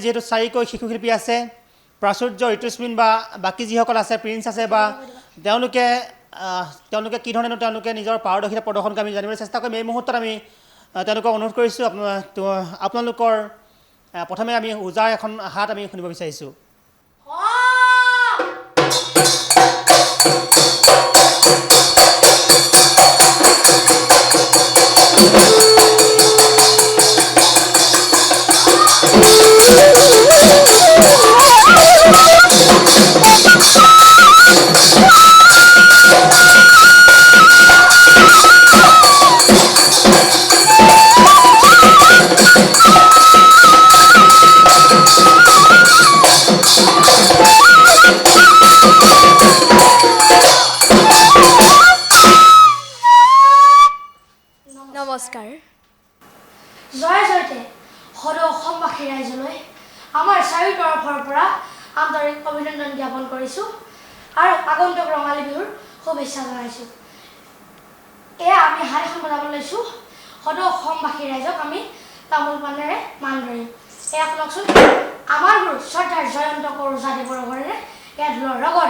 যিহেতু 4কৈ শিশু শিল্পী আছে প্ৰাচুৰ্য ঋতুস্মিন বা বাকী যিসকল আছে প্ৰিন্স আছে বা তেওঁলোকে কি ধৰণে তেওঁলোকে নিজৰ পাৰদৰ্শিতা প্ৰদৰ্শন কৰি আমি জানিবলৈ চেষ্টা কৰিম এই মুহূৰ্তত আমি তেওঁলোকক অনুৰোধ কৰিছোঁ আপোনালোকৰ প্ৰথমে আমি উজাৰ এখন হাত আমি শুনিব বিচাৰিছোঁ নমস্কাৰ জয় জয়তে সদৌ অসমবাসী ৰাইজলৈ আমাৰ চাৰিও তৰফৰ পৰা আন্তৰিক অভিনন্দন জ্ঞাপন কৰিছোঁ আৰু আগন্তুক ৰঙালী বিহুৰ শুভেচ্ছা জনাইছোঁ এয়া আমি হাত এখন বজাব লৈছোঁ সদৌ অসমবাসী ৰাইজক আমি তামোল পানেৰে মান ধৰিম এয়া শুনকচোন আমাৰ গুৰু শ্ৰদ্ধাৰ জয়ন্ত কৰোজাদেৱৰ ঘৰেৰে এয়া ঢোলৰ ৰগৰ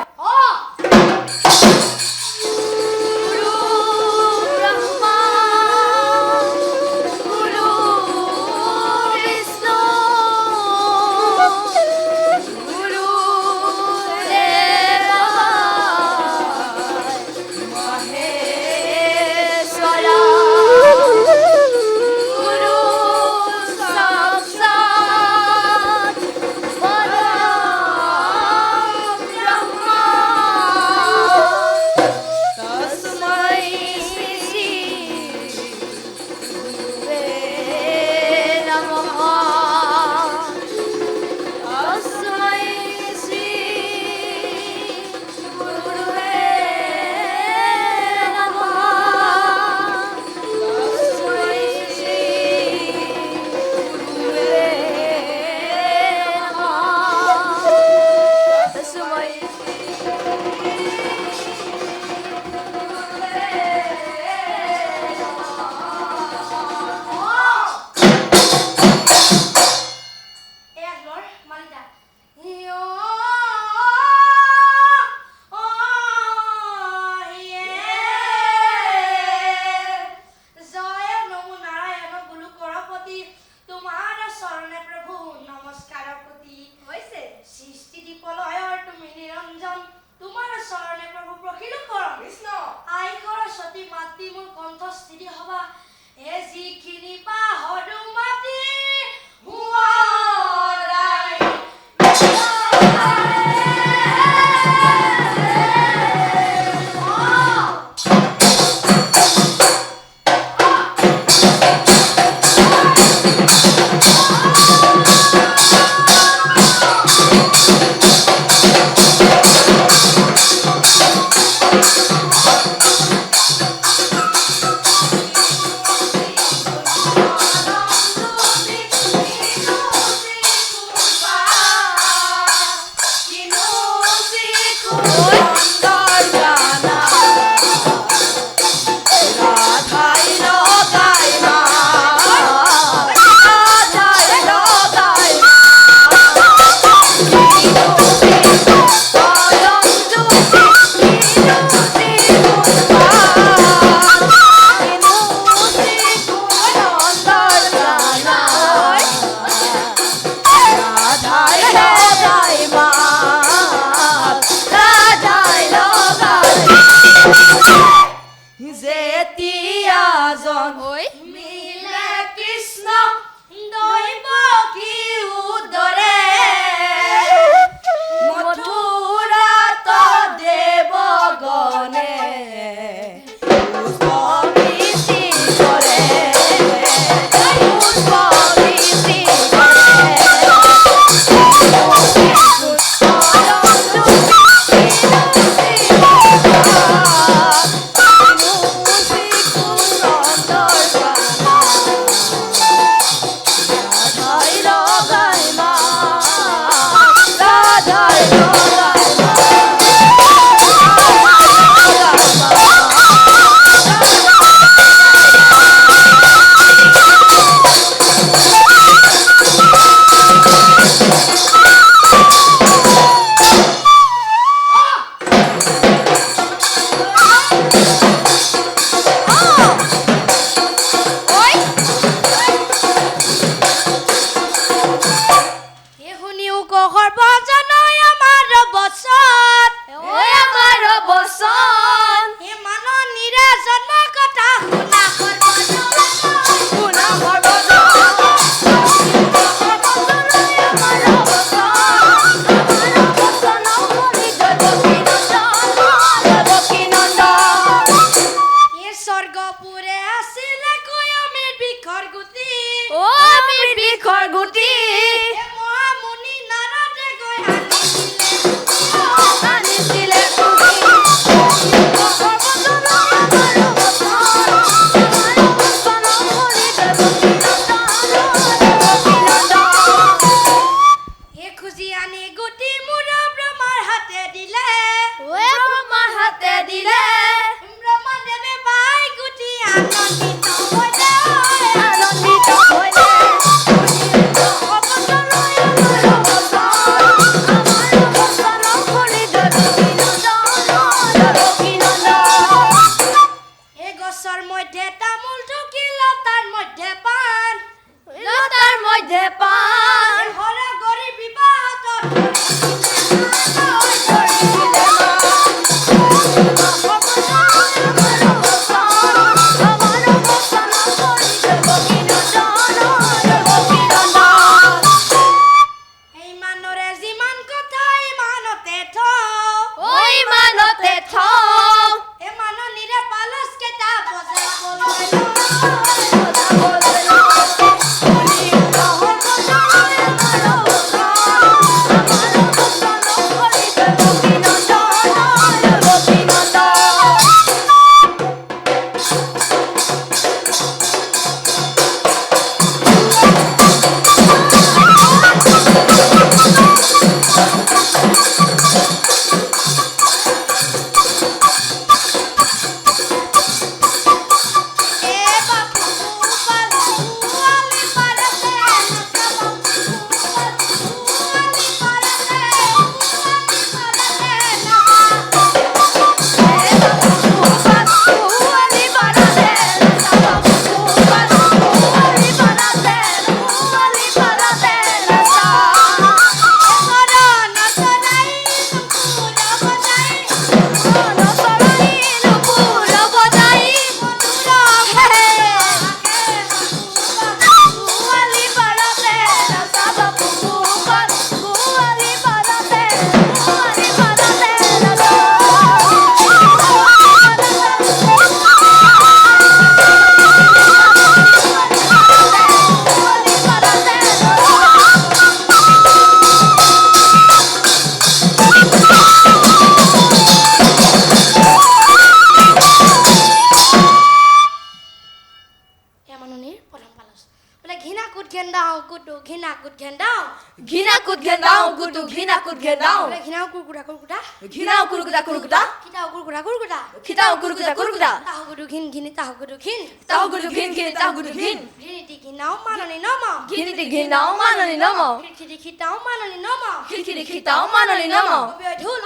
কুটু ঘিনা কুট ঘেন্দাও ঘিনা কুট ঘেন্দাও গুটু ঘিনা কুট ঘেন্দাও ঘিনাও কুরকুটা কুরকুটা ঘিনাও কুরকুটা কুরকুটা খিটাও কুরকুটা কুরকুটা খিতাও কুরকুটা কুরকুটা তাহ কুটু ঘিন ঘিনি তাহ কুটু ঘিন তাও গুটু ঘিন ঘিন তাও গুটু ঘিন ঘিনিটি ঘিনাও মাননি নমাও ঘিনিতে ঘিনাও মাননি নমো খিটখিটি খিটাও মাননি নমাও খিলখিলি খিতাও মাননি নমো বিয় ঢুল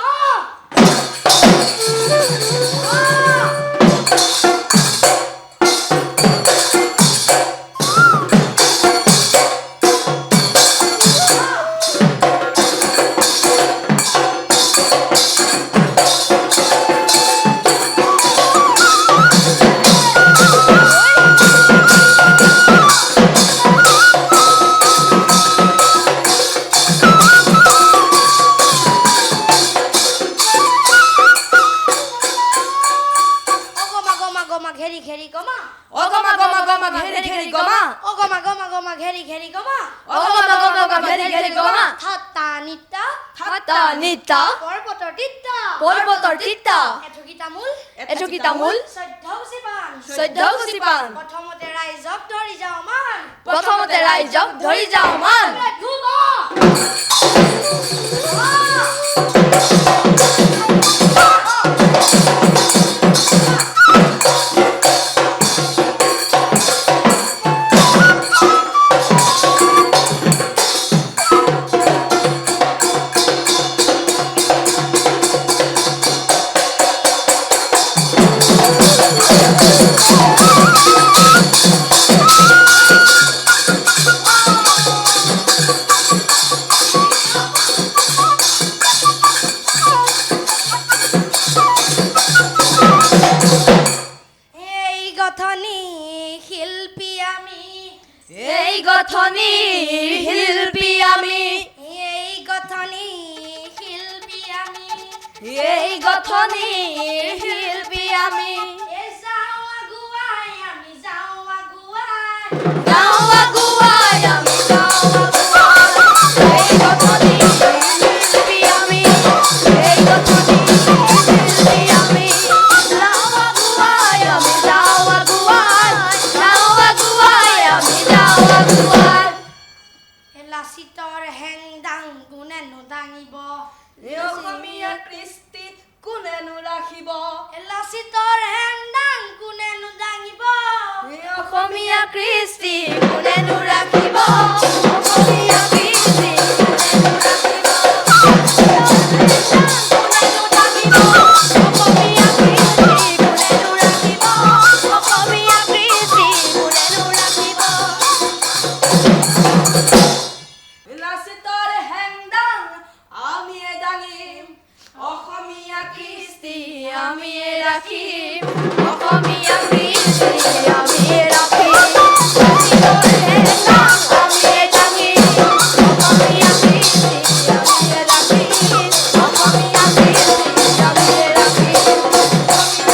ঘেরি ঘেরি গমা ও গমা গমা গমা ঘেরি ঘেরি গমা ও গমা গমা গমা ঘেরি ঘেরি গমা ও গমা গমা গমা ঘেরি ঘেরি গমা থাত্তা নিত্তা খাতা নিতা পর্বতর তিত্তা পর্বতর তিতা এঠকি তামুল এটকি তামুল সদ্যও সিপান সদ্যও সিপান প্ৰথমতে ৰাইজক ধৰি যাওঁ মান প্ৰথমতে ৰাইজক ধৰি যাওঁ মান এই গঠনি শিল্পী আমি এই গঠনি শিল্পী আমি এই গঠনি শিল্পী আমি এই গঠনি শিল্পী আমি এই যাওঁ আগুৱাই আমি যাওঁ আগুৱাই যাওঁ আগুৱাই আমি যাওঁ আগুৱাই এই গঠনি শিল্পী আমি এই গঠনি শিল্পী আমি যাওঁ আগুৱাই আমি যাওঁ আগুৱাই যাওঁ আগুৱাই আমি যাওঁ আগুৱাই লাচিতৰ হেংদাং কোনেনো দাঙিব অসমীয়া কৃষ্টি কোনেনো ৰাখিব লাচিতৰ হেংদাং কোনেনো দাঙিব অসমীয়া কৃষ্টি কোনেনো ৰাখিব অসমীয়া কৃষ্টি কোনেনো ৰাখিব কোনেনো দাঙিব অসমীয়া কৃষ্টি কোনেনো ৰাখিব অসমীয়া কৃষ্টি কোনেনো ৰাখিব লাচিতৰ হেংদাং আমিয়ে দাঙিম অসমীয়া কৃষ্টি আমিয়ে ৰাখিম অসমীয়া কৃষ্টি আমিয়ে ৰাখিম লাচিতৰ হেংদাং আমিয়ে দাঙিম অসমীয়া কৃষ্টি আমিয়ে ৰাখিম অসমীয়া কৃষ্টি আমিয়ে ৰাখিম অসমীয়া কৃষ্টি আমিয়ে ৰাখিম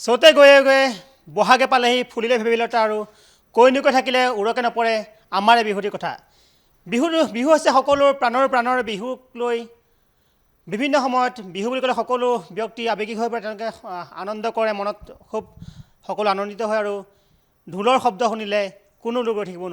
চ'তে গৈয়ে গৈয়ে বহাগে পালেহি ফুলিলে ভেবেলিলতা আৰু কৈনিকৈ থাকিলে উৰকে নপৰে আমাৰে বিহুটিৰ কথা বিহু হৈছে সকলোৰ প্ৰাণৰ বিহুক লৈ বিভিন্ন সময়ত বিহু বুলি ক'লে সকলো ব্যক্তি আৱেগিক হৈ পৰে তেওঁলোকে আনন্দ কৰে মনত খুব সকলো আনন্দিত হয় আৰু ঢোলৰ শব্দ শুনিলে কোনো লোক ৰৈ থাকিব নোৱাৰে